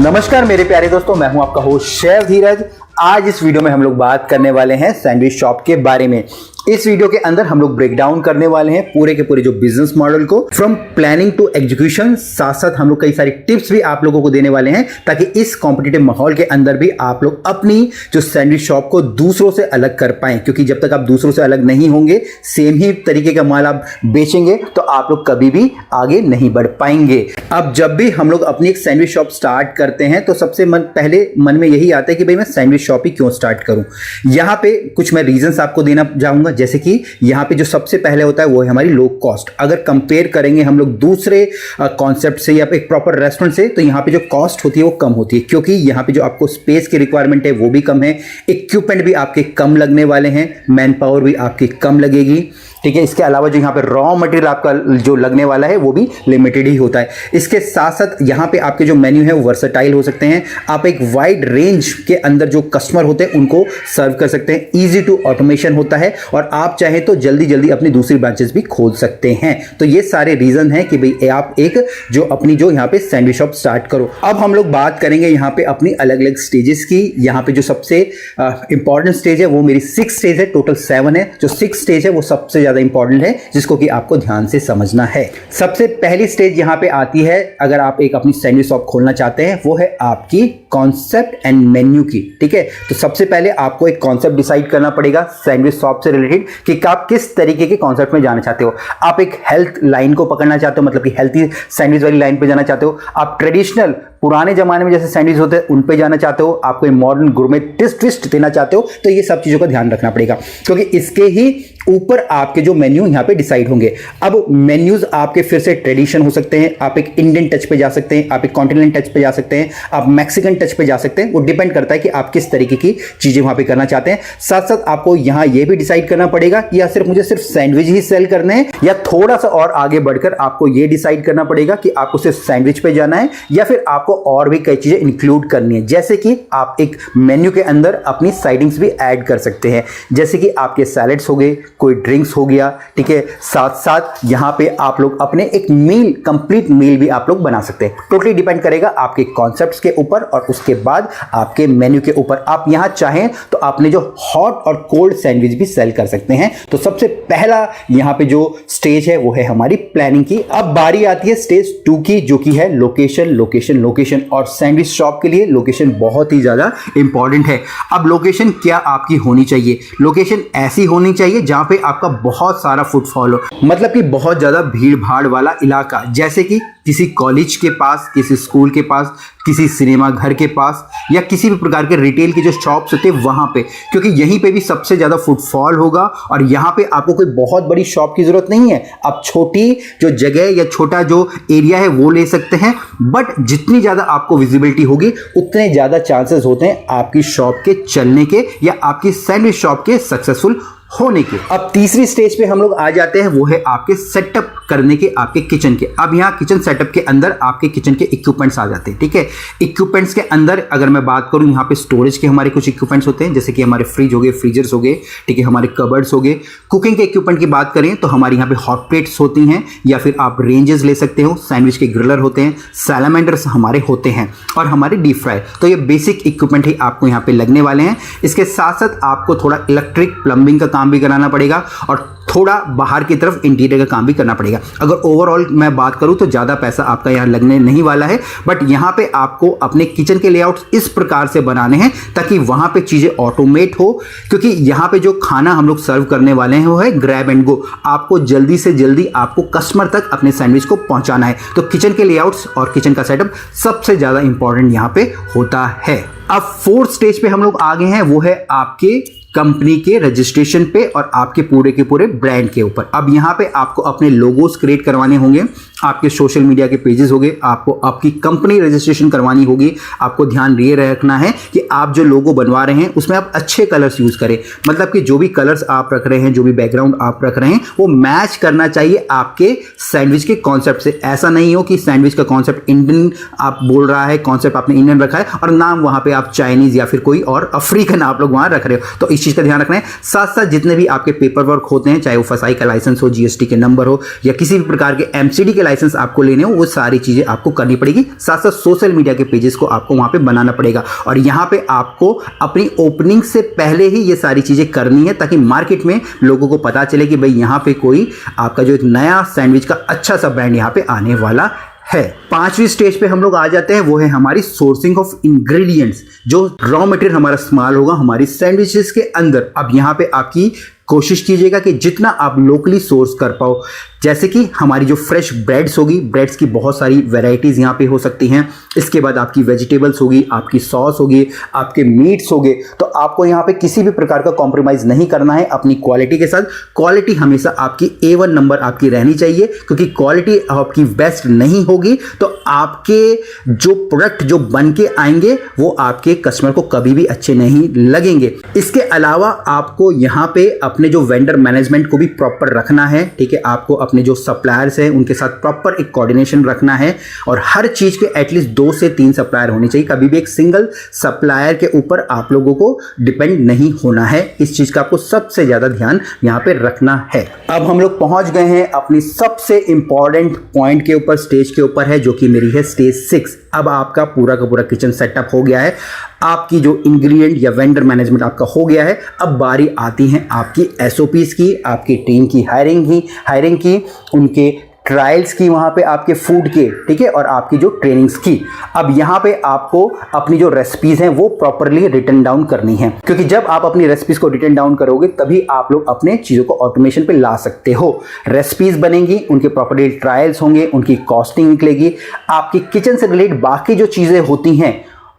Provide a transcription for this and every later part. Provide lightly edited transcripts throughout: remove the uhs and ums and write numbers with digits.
नमस्कार मेरे प्यारे दोस्तों, मैं हूं आपका होस्ट शेफ धीरज। आज इस वीडियो में हम लोग बात करने वाले हैं सैंडविच शॉप के बारे में। इस वीडियो के अंदर हम लोग ब्रेक डाउन करने वाले हैं पूरे के पूरे जो बिजनेस मॉडल को फ्रॉम प्लानिंग टू एग्जीक्यूशन। साथ साथ हम लोग कई सारी टिप्स भी आप लोगों को देने वाले हैं ताकि इस कॉम्पिटिटिव माहौल के अंदर भी आप लोग अपनी जो सैंडविच शॉप को दूसरों से अलग कर पाएं, क्योंकि जब तक आप दूसरों से अलग नहीं होंगे, सेम ही तरीके का माल आप बेचेंगे तो आप लोग कभी भी आगे नहीं बढ़ पाएंगे। अब जब भी हम लोग अपनी एक सैंडविच शॉप स्टार्ट करते हैं तो सबसे पहले मन में यही आता है कि भाई मैं सैंडविच शॉप ही क्यों स्टार्ट करूं। यहां पे कुछ मैं रीजंस आपको देना चाहूंगा, जैसे कि यहां पे जो सबसे पहले होता है वो है हमारी लो कॉस्ट। अगर कंपेयर करेंगे हम लोग दूसरे कॉन्सेप्ट से या एक प्रॉपर रेस्टोरेंट से, तो यहां पे जो कॉस्ट होती है वो कम होती है, क्योंकि यहां पे जो आपको स्पेस की रिक्वायरमेंट है वो भी कम है, इक्विपमेंट भी आपके कम लगने वाले हैं, मैन पावर भी आपकी कम लगेगी। ठीक है, इसके अलावा जो यहाँ पे रॉ मटेरियल आपका जो लगने वाला है वो भी लिमिटेड ही होता है। इसके साथ साथ यहाँ पे आपके जो मेन्यू है वो वर्सेटाइल हो सकते हैं। आप एक वाइड रेंज के अंदर जो कस्टमर होते हैं उनको सर्व कर सकते हैं। इजी टू ऑटोमेशन होता है और आप चाहें तो जल्दी जल्दी अपनी दूसरी ब्रांचेस भी खोल सकते हैं। तो ये सारे रीजन है कि भाई आप एक जो अपनी जो यहाँ पे सैंडविच शॉप स्टार्ट करो। अब हम लोग बात करेंगे यहाँ पे अपनी अलग अलग स्टेजेस की। यहाँ पे जो सबसे इंपॉर्टेंट स्टेज है वो मेरी 6 स्टेज है, टोटल 7 है। जो 6 स्टेज है वो सबसे ज्यादा इंपॉर्टेंट है, जिसको कि आपको ध्यान से समझना है। सबसे पहली स्टेज यहां पे आती है, अगर आप एक अपनी सैंडविच शॉप खोलना चाहते हैं, वो है आपकी कॉन्सेप्ट एंड मेन्यू की। ठीक है, तो सबसे पहले आपको एक कॉन्सेप्ट डिसाइड करना पड़ेगा सैंडविच शॉप से रिलेटेड कि आप किस तरीके के कॉन्सेप्ट में जाना चाहते हो। आप एक हेल्थ लाइन को पकड़ना चाहते हो, मतलब कि हेल्थी सैंडविच वाली लाइन पे जाना चाहते हो, आप ट्रेडिशनल पुराने जमाने में जैसे सैंडविच होते हैं उन पे जाना चाहते हो, आप कोई मॉडर्न गुरमे ट्विस्ट देना चाहते हो, तो ये सब चीजों का ध्यान रखना पड़ेगा, क्योंकि इसके ही ऊपर आपके जो मेन्यू यहां पे डिसाइड होंगे। अब मेन्यूज आपके फिर से ट्रेडिशन हो सकते हैं, आप एक इंडियन टच पे जा सकते हैं, आप एक कॉन्टिनेंटल टच पे जा सकते हैं, आप मैक्सिकन टच पे जा सकते हैं। वो डिपेंड करता है कि आप किस तरीके की चीजें वहां पे करना चाहते हैं। साथ साथ आपको यहां ये भी डिसाइड करना पड़ेगा कि या सिर्फ मुझे सिर्फ सैंडविच ही सेल करने हैं, या थोड़ा सा और आगे बढ़कर आपको ये डिसाइड करना पड़ेगा कि आपको सिर्फ सैंडविच पे जाना है, या फिर आपको और भी कई चीजें इंक्लूड करनी है। जैसे कि आप एक मेन्यू के अंदर अपनी साइडिंग्स भी ऐड कर सकते हैं, जैसे कि आपके सैलेड्स हो गए, कोई ड्रिंक्स हो गया। ठीक है, साथ साथ यहां पे आप लोग अपने एक मील, कंप्लीट मील भी आप लोग बना सकते हैं। टोटली डिपेंड करेगा आपके कॉन्सेप्ट्स के ऊपर और उसके बाद आपके मेन्यू के ऊपर। आप यहां चाहें तो आपने जो हॉट और कोल्ड सैंडविच भी सेल कर सकते हैं। तो सबसे पहला यहां पे जो स्टेज है वो है हमारी प्लानिंग की। अब बारी आती है स्टेज 2 की, जो कि है लोकेशन लोकेशन लोकेशन। और सैंडविच शॉप के लिए लोकेशन बहुत ही ज्यादा इंपॉर्टेंट है। अब लोकेशन क्या आपकी होनी चाहिए? लोकेशन ऐसी होनी चाहिए जहां पे आपका बहुत सारा फुटफॉल हो, मतलब कि बहुत ज्यादा भीड़ भाड़ वाला इलाका, जैसे कि किसी कॉलेज के पास, किसी स्कूल के पास, किसी सिनेमा घर के पास, या किसी भी प्रकार के रिटेल के जो शॉप्स होते हैं वहां पे, क्योंकि यहीं पे भी सबसे ज्यादा फुटफॉल होगा। और यहां पे आपको कोई बहुत बड़ी शॉप की जरूरत नहीं है, आप छोटी जो जगह या छोटा जो एरिया है वो ले सकते हैं, बट जितनी ज्यादा आपको विजिबिलिटी होगी उतने ज्यादा चांसेस होते हैं आपकी शॉप के चलने के या आपकी सैंडविच शॉप के सक्सेसफुल होने के। अब तीसरी स्टेज पे हम लोग आ जाते हैं, वो है आपके सेटअप करने के, आपके किचन के। अब यहाँ किचन सेटअप के अंदर आपके किचन के इक्विपमेंट्स आ जाते हैं। ठीक है, इक्विपमेंट्स के अंदर अगर मैं बात करूं, यहाँ पे स्टोरेज के हमारे कुछ इक्विपमेंट्स होते हैं, जैसे कि हमारे फ्रिज हो गए, फ्रीजर्स हो गए, ठीक है, हमारे कबर्ड्स हो गए। कुकिंग के इक्विपमेंट की बात करें तो हमारे यहाँ पे हॉट प्लेट्स होती हैं, या फिर आप रेंजेस ले सकते हो, सैंडविच के ग्रिलर होते हैं, सैलामेंडर्स हमारे होते हैं, और हमारे डीप फ्राई। तो ये बेसिक इक्विपमेंट ही आपको यहाँ पे लगने वाले हैं। इसके साथ साथ आपको थोड़ा इलेक्ट्रिक प्लम्बिंग का काम भी कराना पड़ेगा और थोड़ा बाहर की तरफ इंटीरियर का काम भी करना पड़ेगा। अगर ओवरऑल मैं बात करूं तो ज्यादा पैसा आपका यहां लगने नहीं वाला है, बट यहां पे आपको अपने किचन के लेआउट इस प्रकार से बनाने हैं ताकि वहां पे चीजें ऑटोमेट हो, क्योंकि यहां पे जो खाना हम लोग सर्व करने वाले हैं वो है ग्रैब एंड गो। आपको जल्दी से जल्दी आपको कस्टमर तक अपने सैंडविच को पहुंचाना है, तो किचन के लेआउट्स और किचन का सेटअप सबसे ज्यादा इंपॉर्टेंट यहां पे होता है। अब 4th स्टेज पे हम लोग आगे हैं, वो है आपके कंपनी के रजिस्ट्रेशन पे और आपके पूरे के पूरे ब्रांड के ऊपर। अब यहाँ पे आपको अपने लोगोस क्रिएट करवाने होंगे, आपके सोशल मीडिया के पेजेस होंगे, आपको आपकी कंपनी रजिस्ट्रेशन करवानी होगी। आपको ध्यान ये रखना है कि आप जो लोगो बनवा रहे हैं उसमें आप अच्छे कलर्स यूज करें, मतलब कि जो भी कलर्स आप रख रहे हैं, जो भी बैकग्राउंड आप रख रहे हैं, वो मैच करना चाहिए आपके सैंडविच के कॉन्सेप्ट से। ऐसा नहीं हो कि सैंडविच का कॉन्सेप्ट इंडियन आप बोल रहा है, कॉन्सेप्ट आपने इंडियन रखा है और नाम वहां पे आप चाइनीज या फिर कोई और अफ्रीकन आप लोग वहां रख रहे हो। तो इस चीज का ध्यान रखना है। साथ साथ जितने भी आपके पेपर वर्क होते हैं, चाहे वो फसाई का लाइसेंस हो, जीएसटी के नंबर हो, या किसी भी प्रकार के एमसीडी के लाइसेंस आपको लेने हो वो सारी चीज़ें आपको करनी पड़ेगी। साथ साथ सोशल मीडिया के पेजेस को आपको वहाँ पे बनाना पड़ेगा और यहाँ पे आपको अपनी ओपनिंग से पहले ही ये सारी चीज़ें करनी है ताकि मार्केट में लोगों को पता चले कि भाई यहाँ पे कोई आपका जो एक नया सैंडविच का अच्छा सा ब्रांड यहाँ पे आने वाला है। 5वीं स्टेज पे हम लोग आ जाते हैं, वो है हमारी सोर्सिंग ऑफ इंग्रेडिएंट्स। जो रॉ मटेरियल हमारा इस्तेमाल होगा हमारी सैंडविचेस के अंदर, अब यहाँ पे आपकी कोशिश कीजिएगा कि जितना आप लोकली सोर्स कर पाओ। जैसे कि हमारी जो फ्रेश ब्रेड्स होगी, ब्रेड्स की बहुत सारी वैरायटीज़ यहाँ पे हो सकती हैं। इसके बाद आपकी वेजिटेबल्स होगी, आपकी सॉस होगी, आपके मीट्स होंगे। तो आपको यहाँ पे किसी भी प्रकार का कॉम्प्रोमाइज़ नहीं करना है अपनी क्वालिटी के साथ। क्वालिटी हमेशा आपकी A1 नंबर आपकी रहनी चाहिए, क्योंकि क्वालिटी आपकी बेस्ट नहीं होगी तो आपके जो प्रोडक्ट जो बन के आएंगे वो आपके कस्टमर को कभी भी अच्छे नहीं लगेंगे। इसके अलावा आपको यहाँ पे अपने जो वेंडर मैनेजमेंट को भी प्रॉपर रखना है, ठीक है। आपको अपने जो सप्लायर्स हैं उनके साथ प्रॉपर एक कोऑर्डिनेशन रखना है और हर चीज के एटलीस्ट 2 से 3 सप्लायर होने चाहिए। कभी भी एक सिंगल सप्लायर के ऊपर आप लोगों को डिपेंड नहीं होना है। इस चीज का आपको सबसे ज्यादा ध्यान यहाँ पे रखना है। अब हम लोग पहुंच गए हैं अपनी सबसे इंपॉर्टेंट पॉइंट के ऊपर, स्टेज के ऊपर है, जो कि मेरी है स्टेज 6। अब आपका पूरा का पूरा किचन सेटअप हो गया है, आपकी जो इंग्रेडिएंट या वेंडर मैनेजमेंट आपका हो गया है। अब बारी आती है आपकी SOPs की, आपकी टीम की हायरिंग की, उनके ट्रायल्स की, वहाँ पे आपके फूड के, ठीक है, और आपकी जो ट्रेनिंग्स की। अब यहाँ पे आपको अपनी जो रेसिपीज हैं वो प्रॉपरली रिटन डाउन करनी है, क्योंकि जब आप अपनी रेसिपीज को रिटन डाउन करोगे तभी आप लोग अपने चीज़ों को ऑटोमेशन पे ला सकते हो। रेसिपीज बनेंगी, उनके प्रॉपरली ट्रायल्स होंगे, उनकी कॉस्टिंग निकलेगी, आपकी किचन से रिलेटेड बाकी जो चीज़ें होती हैं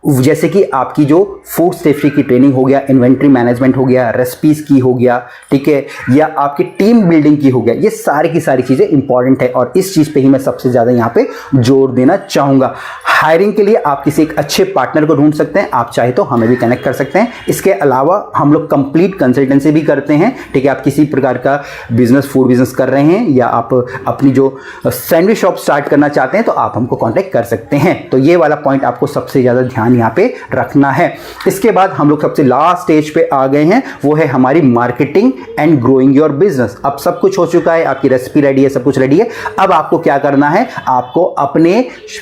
जैसे कि आपकी जो फूड सेफ्टी की ट्रेनिंग हो गया, इन्वेंट्री मैनेजमेंट हो गया, रेसिपीज की हो गया, ठीक है, या आपकी टीम बिल्डिंग की हो गया, ये सारी की सारी चीज़ें इंपॉर्टेंट है और इस चीज़ पे ही मैं सबसे ज़्यादा यहाँ पे जोर देना चाहूँगा। हायरिंग के लिए आप किसी एक अच्छे पार्टनर को ढूंढ सकते हैं, आप चाहे तो हमें भी कनेक्ट कर सकते हैं। इसके अलावा हम लोग कंप्लीट कंसल्टेंसी भी करते हैं, ठीक है। आप किसी प्रकार का बिजनेस, फूड बिजनेस कर रहे हैं या आप अपनी जो सैंडविच शॉप स्टार्ट करना चाहते हैं तो आप हमको कॉन्टैक्ट कर सकते हैं। तो ये वाला पॉइंट आपको सबसे ज़्यादा ध्यान यहाँ पे रखना है। इसके बाद हम लोग सबसे लास्ट स्टेज पे आ गए हैं, वो है हमारी marketing and growing your business. अब सब कुछ हो चुका है, आपकी रेसिपी रेडी है, सब कुछ रेडी है। अब आपको क्या करना है, आपको अपने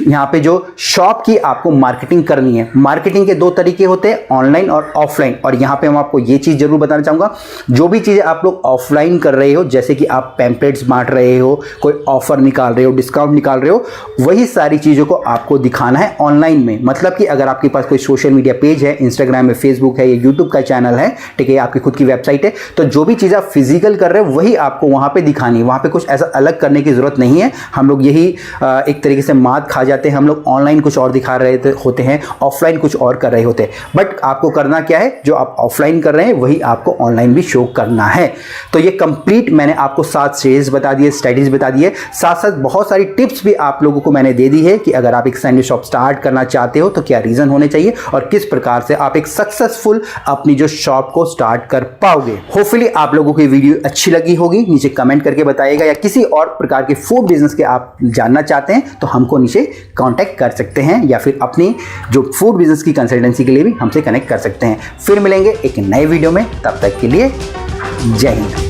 यहाँ पे जो शॉप की आपको मार्केटिंग करनी है। मार्केटिंग के 2 तरीके होते हैं, ऑनलाइन और ऑफलाइन। और यहाँ पे मैं आपको ये चीज जरूर बताना चाहूंगा, जो भी चीजें आप लोग ऑफलाइन कर रहे हो, जैसे कि आप पैम्पलेट्स बांट रहे हो, कोई ऑफर निकाल रहे हो, डिस्काउंट निकाल रहे हो, वही सारी चीजों को आपको दिखाना है ऑनलाइन में। मतलब कि अगर आपके पास कोई सोशल मीडिया पेज है, इंस्टाग्राम है, फेसबुक है, या यूट्यूब का चैनल है, ठीक है, आपकी खुद की वेबसाइट है, तो जो भी चीज आप फिजिकल कर रहे हो वही आपको वहां पे दिखानी है। वहां पे कुछ ऐसा अलग करने की जरूरत नहीं है। हम लोग यही एक तरीके से मात खा जाते हैं, हम लोग ऑनलाइन कुछ और दिखा रहे होते हैं, ऑफलाइन कुछ और कर रहे होते हैं। बट आपको करना क्या है, जो आप ऑफलाइन कर रहे हैं वही आपको ऑनलाइन भी शो करना है। तो ये कंप्लीट मैंने आपको 7 स्टेज बता दिए, स्ट्रेटजीज बता दिए, साथ साथ बहुत सारी टिप्स भी आप लोगों को मैंने दे दी है कि अगर आप एक सैंडविच शॉप स्टार्ट करना चाहते हो तो क्या रीजन होने चाहिए और किस प्रकार से आप एक सक्सेसफुल अपनी जो शॉप को स्टार्ट कर पाओगे। होपफुली आप लोगों को वीडियो अच्छी लगी होगी, नीचे कमेंट करके बताइएगा, या किसी और प्रकार के फूड बिजनेस के आप जानना चाहते हैं तो हमको नीचे कांटेक्ट कर सकते हैं, या फिर अपनी जो फूड बिजनेस की कंसल्टेंसी के लिए भी हमसे कनेक्ट कर सकते हैं। फिर मिलेंगे एक नए वीडियो में, तब तक के लिए जय हिंद।